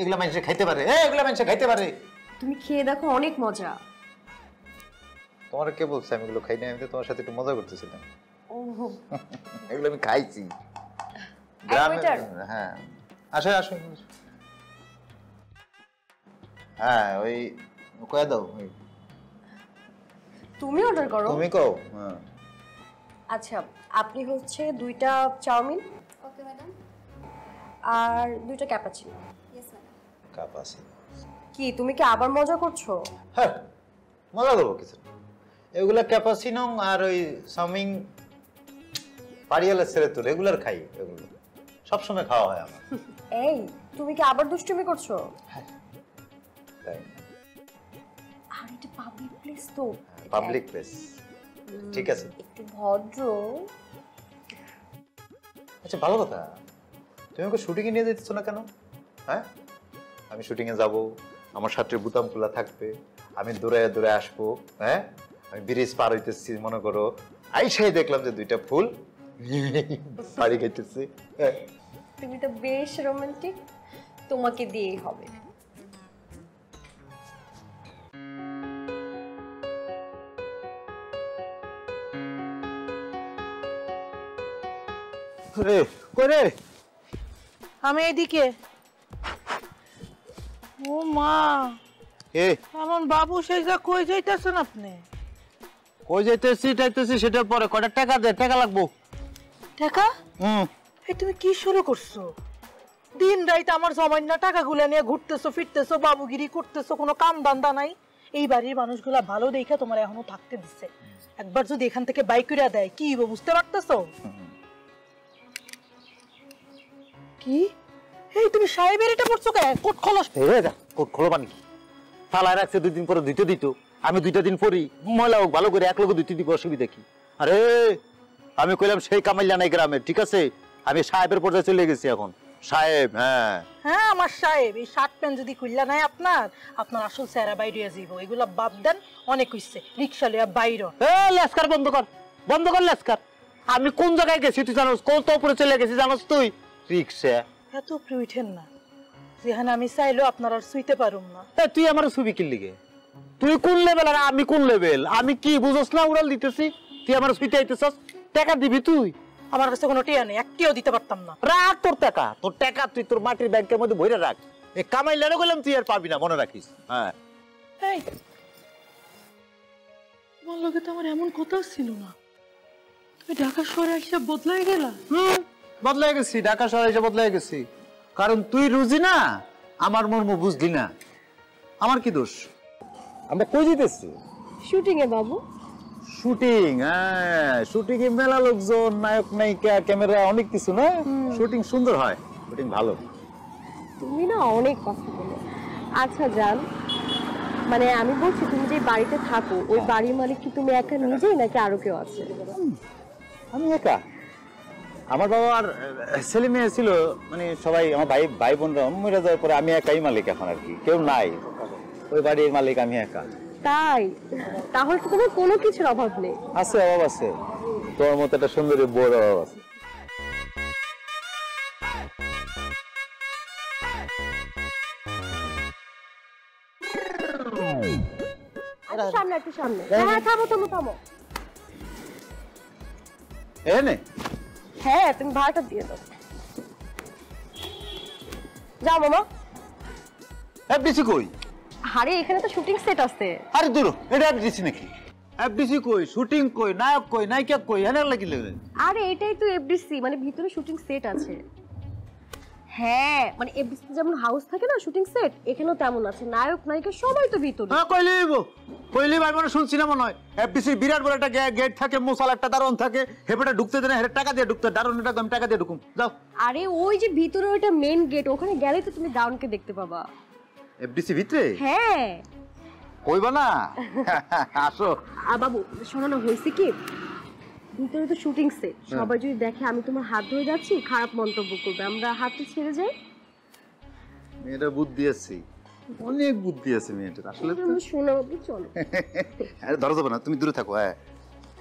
এগুলা মানুষ খাইতে পারে? এগুলা মানুষ খাইতে পারে? তুমি খেয়ে দেখো, অনেক মজা। তোমার কে বলছে আমি এগুলো খাই না? আমি তো তোমার সাথে একটু মজা করতেছিলাম। ও এগুলো আমি খাইছি waiter? হ্যাঁ আসো আসো। হ্যাঁ ওই কয়ে দাও। তুমি অর্ডার করো। তুমি কও। হ্যাঁ আচ্ছা, আপনি হচ্ছে 2টা চাউমিন ওকে ম্যাডাম। আর 2টা ক্যাপাচিনো। Yes madam. কাপ আছে। কি তুমি কি আবার মজা করছো? হ্যাঁ মজা করবো কিছু। এগুলা ক্যাপাচিনো আর ওই চাউমিন পারিয়ালা ছেড়ে তো রেগুলার খাই, এগুলো সবসময় খাওয়া হয় আমার। এই তুমি কি আবার দুষ্টুমি করছো? তাই আর এটা পাবলিক প্লেস তো। পাবলিক প্লেস, ঠিক আছে একটু ভদ্র। আচ্ছা ভালো কথা, তুমি আমাকে শুটিংয়ে নিয়ে যেতেছো না কেন? হ্যাঁ আমি শুটিংয়ে যাব, আমার শার্টের বুতাম খোলা থাকবে, আমি দৌড়ে দৌড়ে আসবো। হ্যাঁ আমি ব্রিজ পার হইতেছি মনে করো, আইসাই দেখলাম যে 2টা ফুল বাড়ি খাইতেছি। তুমি তো বেশ রোমান্টিক, তোমাকে দিয়েই হবে। রে কই রে? আমি এইদিকে। ও মা, এ এমন বাবু সেজা কই যাইতেছেন আপনি? কই যাইতেছি টাইতেছি সেটার পরে কয়টা টাকা দে, টাকা লাগবো। টাকা? এই তুমি কি শুরু করছো? দিন রাত আমার জমাইনা টাকাগুলো নিয়ে ঘুরতেছো ফিরতেছো, বাবুগিরি করতেছো, কোনো কাম দান্দা নাই। এই বাড়ির মানুষগুলা ভালো দেখে তোমার এখনো থাকতে দিচ্ছে, একবার যদি এখান থেকে বাইক করে দেয় কি হইব বুঝতে পারতেছো? কি এই তুমি সাহেবের এটা পড়ছো কে? কোট খোলো। কোট খোলো মানে কি? ফালায় রাখছে 2 দিন পরে ধুইতে দিত, আমি 2টা দিন পরই ময়লা হোক ভালো করে এক লোক ধুইতে দিব, অসুবিধা কি? আরে আমি কইলাম সেই কামাইলা নাই গ্রামে, ঠিক আছে? আমি সাহেবের পর্যায়ে চলে গেছি এখন। সাহেব, হ্যাঁ হ্যাঁ আমার সাহেব, এই শার্ট প্যান্ট যদি খুললা নাই আপনার, আপনার আসল চেহারা বাইরে যাইব। এগুলা বাদ দেন, অনেক হইছে। রিক্সা লইয়া বাইরে। এ লেস্কার বন্ধ কর, বন্ধ কর লেস্কার। আমি কোন জায়গায় গেছি তুই জানোস? কত উপরে চলে গেছি জানোস তুই? রিক্সা এত উপরে উঠেন না, যেখানে আমি চাইলেও আপনার আর শুইতে পারুম না। তুই আমার ছবি কিনলি গে? তুই কোন লেভেল আর আমি কোন লেভেল? আমি কি বুঝোস না উড়াল দিতেছি, তুই আমার ছুইতে আইতেছস? টাকা দিবি তুই? আমার কাছে কোনো টিয়া নেই, একটিও দিতে পারতাম না। রাখ তোর টাকা, তোর টাকা তুই তোর মাটির ব্যাংকের মধ্যে ভরে রাখ। এ কামাইলে গেলাম তুই আর পাবি না, মনে রাখিস। হ্যাঁ এই তোমার লগে তো আমার এমন কথা ছিল না, তুমি ঢাকা শহরে এসে বদলাই গেলা। বদলাই গেছি, ঢাকা শহরে এসে বদলাই গেছি, কারণ তুই রুজি না, আমার মর্ম বুঝলি না। আমার কি দোষ? আমরা কই যেতেছি? শুটিং এ বাবু। শুটিং? হ্যাঁ শুটিং এ মেলা লোকজন, নায়ক নায়িকা, ক্যামেরা, অনেক কিছু না? শুটিং সুন্দর হয়, শুটিং ভালো। তুমি না অনেক কথা বলো। আচ্ছা জান, মানে আমি বলছি তুমি যে বাড়িতে থাকো, ওই বাড়ির মালিক কি তুমি একা নিজেই নাকি আরো কেউ আছে? আমি একা, আমার বাবা আর ছেলে মেয়ে ছিল, মানে সবাই আমার ভাই বোনরা মরে যাওয়ার পরে আমি একাই মালিক এখন, আর কি কেউ নাই। ওই বাড়ির মালিক আমি একা। তাই? তাহলে তো তোমার কোনো কিছুর অভাব নেই। আছে, অভাব আছে। তোর মতো একটা সুন্দরী বউর অভাব আছে। সামনে একটু সামনে। হ্যাঁ থামো থামো থামো। এনে হ্যাঁ তুমি ভাড়াটা দিয়ে দাও। যাও মামা। এফডিসি কই? আরে এখানে তো শুটিং সেট আছে। আরে দূর, এটা এফডিসি নাকি? এফডিসি কই, শুটিং কই, নায়ক কই, নায়িকা কই, এনে লাগি লাগে? আরে এটাই তো এফডিসি, মানে ভিতরে শুটিং সেট আছে। হ্যাঁ মানে এফডিসি যেমন হাউস থাকে না শুটিং সেট, এখানেও তেমন আছে। নায়ক নায়িকা সবাই তো ভিতরে। হ্যাঁ কইলি ভাই, মানে শুনছি না মনে হয়। এফডিসি বিরাট বড় একটা গেট থাকে, মোসাল একটা দারোয়ান থাকে, হেপেটা ঢুকতে দেন, হেরে টাকা দিয়ে ঢুকতে, দারোয়ানটা আমি টাকা দিয়ে ঢুকুম। যাও। আরে ওই যে ভিতরে ওইটা মেইন গেট, ওখানে গেলেই তো তুমি দারোয়ানকে দেখতে পাবা। এফডিসি ভিতরে? হ্যাঁ কইবা না? আসো। বাবু শোনো না, হয়েছে কি ভিতরে তো শুটিং সেট, সবাই যদি দেখে আমি তোমার হাত ধরে যাচ্ছি খারাপ মন্তব্য করবে, আমরা হাতটা ছেড়ে যাই। মেয়েটা বুদ্ধি আছে, অনেক বুদ্ধি আছে মেয়েটার আসলে। শোনো বাবু চলো। আরে ধরো যাবে না, তুমি দূরে থাকো। হ্যাঁ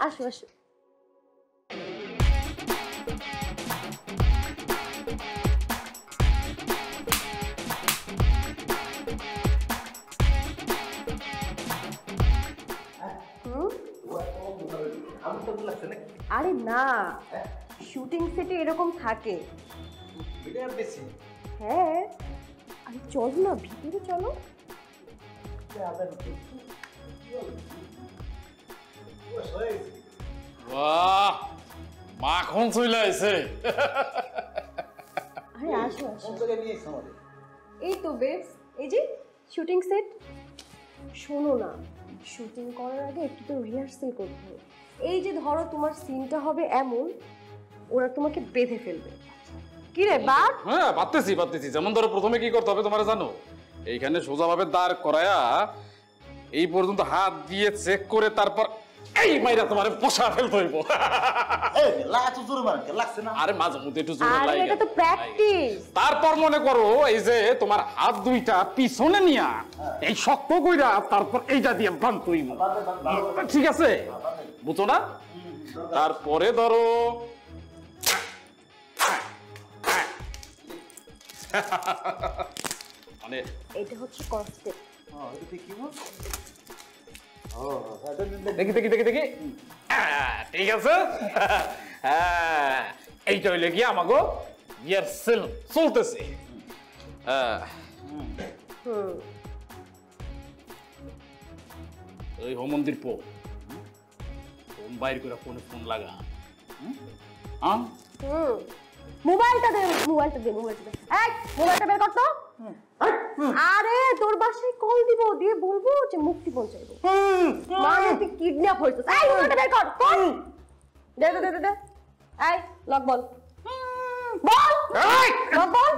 আসো আসো। আরে না, শুটিং সেটে এরকম থাকে। হ্যাঁ, আরে চলো না, ভিতরে চলো। বাহ, মাখন চলে আইছে। আরে আসো আসো। এই তো বেবস, এই যে শুটিং সেট। শোনো না, শুটিং করার আগে একটু তো রিহার্সাল করতে হবে। এই যে ধরো তোমার সিনটা হবে এমন, ওরা তোমাকে বেঁধে ফেলবে। কি রে বাপ? হ্যাঁ, পারতেছি। যেমন ধরো প্রথমে কি করতে হবে তোমরা জানো? এইখানে সোজাভাবে দাঁড় করায়া এই পর্যন্ত হাত দিয়ে চেক করে তারপর এই মাইরা তোমার পোষা ফেলতে হইব। আরে মাঝে মধ্যে একটু জোরে আরে লাগে। এটা তো প্র্যাকটিস। তারপর মনে করো এই যে তোমার হাত দুইটা পিছনে নিয়া এই শক্ত কইরা তারপর এইটা দিয়ে বাঁধতে হইব। ঠিক আছে, বুঝো না? তারপরে ধরো মানে এটা হচ্ছে কস্টেপ। দেখি ঠিক আছে। হ্যাঁ, এইটা হইলে কি আমাকে রিহার্সাল চলতেছে। ওই হোমন্দির পো ফোন বাইর করে ফোন লাগা। মোবাইলটা দে। এই মোবাইলটা বের কর তো। আরে তোর বাসায় কল দিব, দিয়ে বলবো যে মুক্তি পৌঁছাইবো। মানে তুই কিডন্যাপ হইছিস। এই মোবাইলটা বের কর। দে। এই লক বল। বল। লক বল।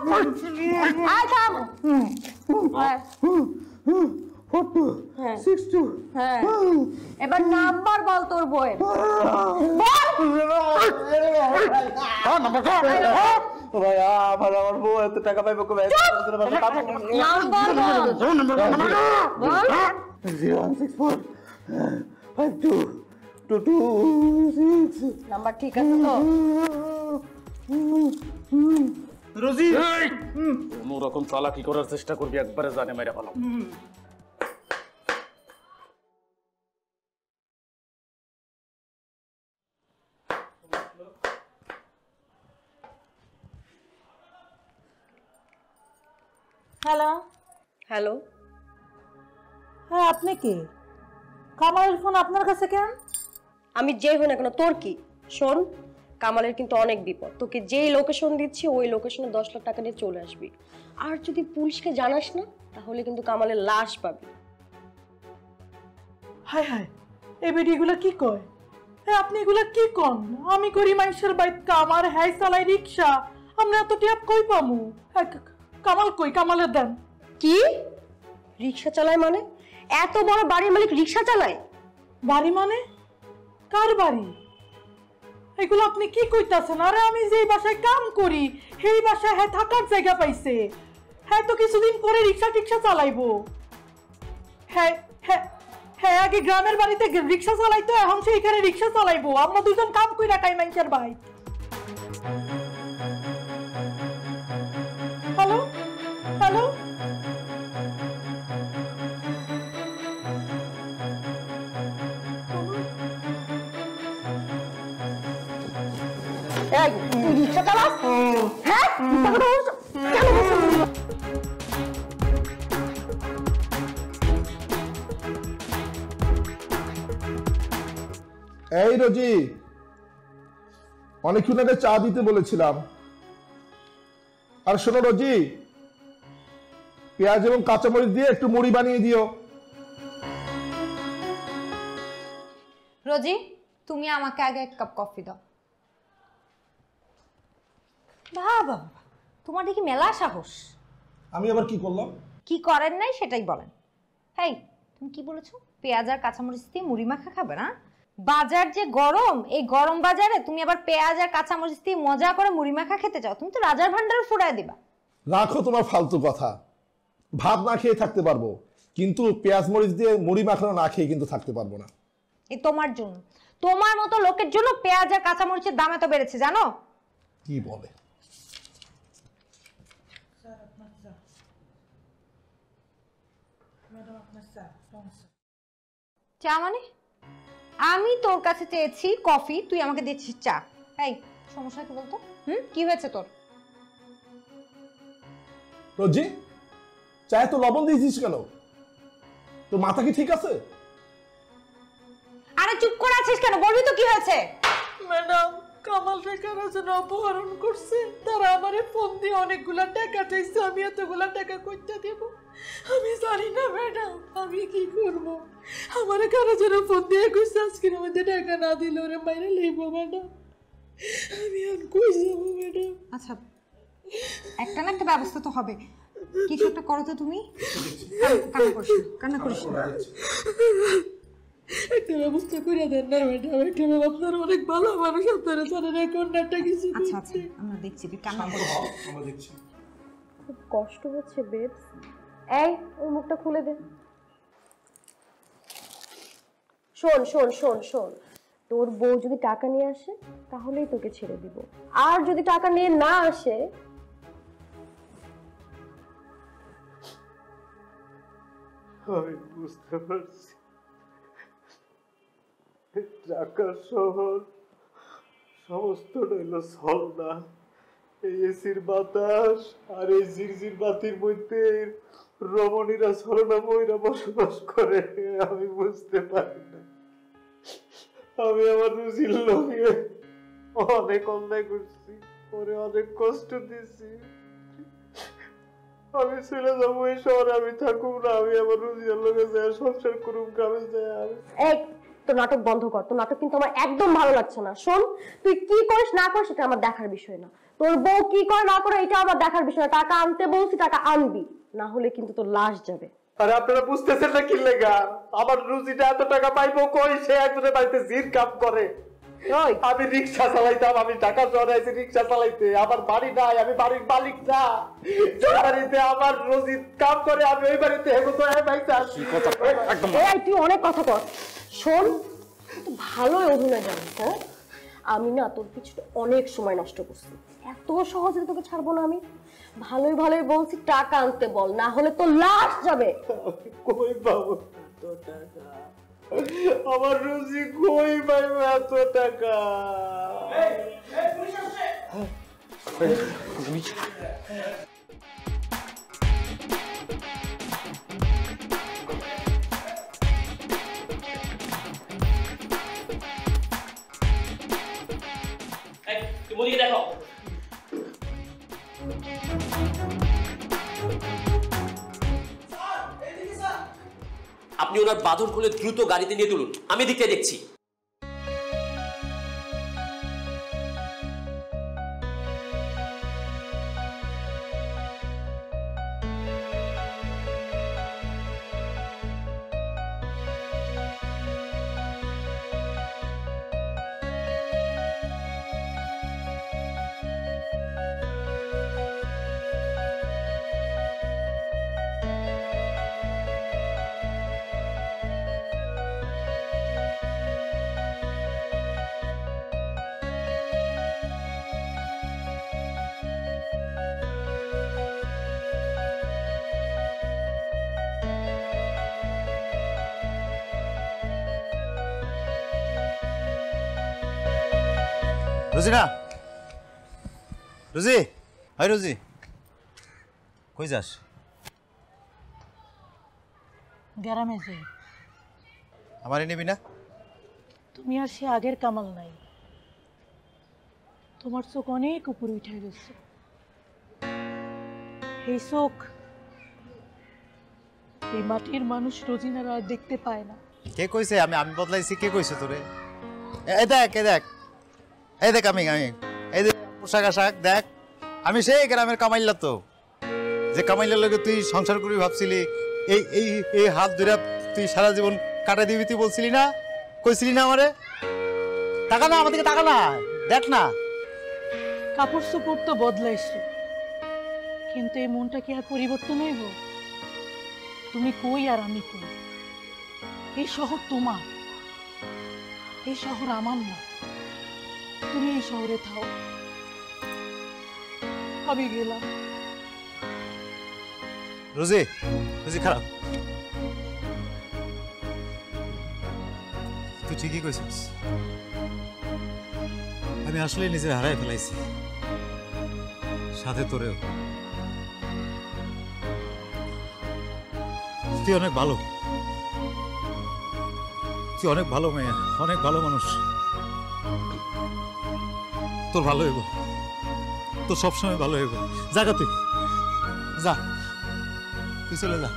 আয় থাম। হ্যাঁ। 62 হ্যাঁ, এবার নাম্বার বল তোর বইয়ের। আমার বউ এত টাকা পাইবো কবে? নাম্বার বল। 0164 522226। নাম্বার ঠিক আছে তো? রোজি, কোনো রকম চালাকি করার চেষ্টা করবি, একবারে জানে মেরে ফেলাম। হ্যালো। হ্যালো, হ্যাঁ, আপনি কে? কামালের ফোন আপনার কাছে কেন? আমি যেই হই না কেন তোর কি? শোন, কামালের কিন্তু অনেক বিপদ। তোকে যেই লোকেশন দিচ্ছি ওই লোকেশনে 10 লাখ টাকা নিয়ে চলে আসবি। আর যদি পুলিশকে জানাস না তাহলে কিন্তু কামালের লাশ পাবি। হায় হায়, এই বেডিগুলা কি কয়? হ্যাঁ, আপনি এগুলা কি কন? আমি করি মানুষের বাইত কাম, আর হ্যাঁ চালাই রিক্সা। আমরা এত টিয়াপ কই পামু? হ্যাঁ, কামাল কই? কামালের দেন। কি রিক্সা চালায় মানে? এত বড় বাড়ির মালিক রিক্সা চালায়? বাড়ি মানে? কার বাড়ি? এগুলো আপনি কি কইতাছেন? আরে আমি যেই বাসায় কাম করি সেই বাসায় হ্যাঁ থাকার জায়গা পাইছে। হ্যাঁ তো কিছুদিন পরে রিক্সা টিক্সা চালাইবো। হ্যাঁ হ্যাঁ হ্যাঁ, আগে গ্রামের বাড়িতে রিক্সা চালাইতো, এখন সে এখানে রিক্সা চালাইবো। আমরা দুজন কাম কইরা খাই মানুষের ভাই। হ্যালো হ্যালো, এই তুই রিক্সা চালাস? হ্যাঁ, কেন বলছিস? এই রোজি, অনেকক্ষণ আগে চা দিতে বলেছিলাম। আর শোনো রোজি, পেঁয়াজ এবং কাঁচামরিচ দিয়ে একটু মুড়ি বানিয়ে দিও। রোজি, তুমি আমাকে আগে 1 কাপ কফি দাও। বাবা, তোমার দেখি মেলা সাহস। আমি আবার কি করলাম? কি করেন নাই সেটাই বলেন। হেই, তুমি কি বলেছো? পেঁয়াজ আর কাঁচামরিচ দিয়ে মুড়ি মাখা খাবে না? বাজার যে গরম, এই গরম বাজারে তুমি আবার পেঁয়াজ আর কাঁচামরিচ দিয়ে মজা করে মুড়ি মাখা খেতে চাও? তুমি তো রাজার ভান্ডারে ফুরায় দিবা। রাখো তোমার ফালতু কথা। ভাত না খেয়ে থাকতে পারবো, কিন্তু পেঁয়াজ মরিচ দিয়ে মুড়ি মাখানো না খেয়ে কিন্তু থাকতে পারবো না। এই তোমার জন্য, তোমার মতো লোকের জন্য পেঁয়াজ আর কাঁচামরিচের দাম এত বেড়েছে, জানো? কি বলে? চা মানে? আমি তোর কাছে চেয়েছি কফি, তুই আমাকে দিচ্ছিস চা। এই সমস্যা কি বলতো? কি হয়েছে তোর? রোজি, চায়ে তো লবণ দিয়েছিস কেন? তোর মাথা কি ঠিক আছে? আরে চুপ করে আছিস কেন? বলবি তো কি হয়েছে? ম্যাডাম, কামাল টাকার জন্য অপহরণ করছে। তারা আমারে ফোন দিয়ে অনেকগুলা টাকা চাইছে। আমি এতগুলা টাকা কইতে দেব আমি জানি না ম্যাডাম, আমি কি করব। আমারে কারো জন্য ফোন দিয়ে কইছে আজকের মধ্যে টাকা না দিলে ওরে বাইরে লইব ম্যাডাম। আমি আর কই যাব ম্যাডাম? আচ্ছা, একটা না একটা ব্যবস্থা তো হবে। কিছু একটা করো তো তুমি। কান্না করিস না। একটা ব্যবস্থা করে দেন না ম্যাডাম। একটা আপনার অনেক ভালো মানুষ, আপনারা জানেন কন্যাটা কিছু। আচ্ছা আচ্ছা, আমরা দেখছি, তুই কান্না করিস না। আমরা দেখছি। খুব কষ্ট হচ্ছে বেবস। এই ওই মুখটা খুলে দে। শোন শোন শোন শোন, তোর বউ যদি টাকা নিয়ে আসে তাহলেই তোকে ছেড়ে দিব, আর যদি টাকা নিয়ে না আসে আমি বুঝতে পারছি ঢাকা শহর সমস্ত রইল ছলনা। এই এসির বাতাস আর এই ঝিরঝির বাতির মধ্যে রমণীরা ছলনা ময়রা বসবাস করে। আমি বুঝতে পারি না, আমি আমার রুজির লোকে অনেক অন্যায় করছি, ওরে অনেক কষ্ট দিছি। আমি চলে যাবো এই শহরে, আমি থাকুক না, আমি আমার রুজির লোকে যায় সংসার করুক, গ্রামে যায়। এই তোর নাটক বন্ধ কর, তোর নাটক কিন্তু আমার একদম ভালো লাগছে না। শোন, তুই কি করিস না করিস সেটা আমার দেখার বিষয় না, তোর বউ কি করে না করে এটা আমার দেখার বিষয় না। টাকা আনতে বলছি, টাকা আনবি, না হলে কিন্তু তোর লাশ যাবে। আরে আপনারা বুঝতেছেন না কি লেগা? আমার রুজিটা এত টাকা পাইবো কই? সে একজনের বাড়িতে জির কাম করে, আমি রিক্সা চালাইতাম, আমি ঢাকা শহরে আইছি রিক্সা চালাইতে। আমার বাড়ি নাই, আমি বাড়ির মালিক না। যে বাড়িতে আমার রুজি কাম করে আমি ওই বাড়িতে তুই অনেক কথা কর। শোন, তুই ভালোই অভিনয় জানিস। হ্যাঁ, আমি না তোর পিছনে অনেক সময় নষ্ট করছি, এত সহজে তোকে ছাড়বো না আমি। ভালোই ভালোই বলছি টাকা আনতে বল, না হলে তোর লাশ যাবে। কই পাবো এত টাকা? আমার রুজি কই পাইবো এত টাকা? দেখো আপনি ওনার বাঁধন খুলে দ্রুত গাড়িতে নিয়ে তুলুন, আমি দিকটা দেখছি। রুজিনা, রুজি, হাই রুজি, কই যাস? গ্রামে যাই। আমারে নিবি না? তুমি আর সে আগের কামাল নাই, তোমার চোখ অনেক উপরে উঠে গেছে। এই চোখ এই মাটির মানুষ রোজিনারা আর দেখতে পায় না। কে কইছে আমি আমি বদলাইছি? কে কইছে তোরে? এই দেখ, এই দেখ, এই দেখ, আমি এই দেখ পোশাক আশাক দেখ, আমি সেই গ্রামের কামাইল্লা, তো যে কামাইল্লার লগে তুই সংসার করবি ভাবছিলি, এই এই এই হাত ধরে তুই সারা জীবন কাটা দিবি, তুই বলছিলি না? কইছিলি না আমারে? টাকা না, আমাদেরকে টাকা না, দেখ না। কাপড় চোপড় তো বদলাইছো, কিন্তু এই মনটা কি আর পরিবর্তন হইব? তুমি কই আর আমি কই? এই শহর তোমার, এই শহর আমার না। তুমি এই শহরে থাও, আমি গেলাম। রোজি, রোজি খারাপ, তুই ঠিকই কইছিস, আমি আসলে নিজের হারাই ফেলাইছি, সাথে তোরেও। তুই অনেক ভালো, তুই অনেক ভালো মেয়ে, অনেক ভালো মানুষ। তোর ভালো হইব, তোর সবসময় ভালো হইব। জাগা তুই যা, তুই চলে যা।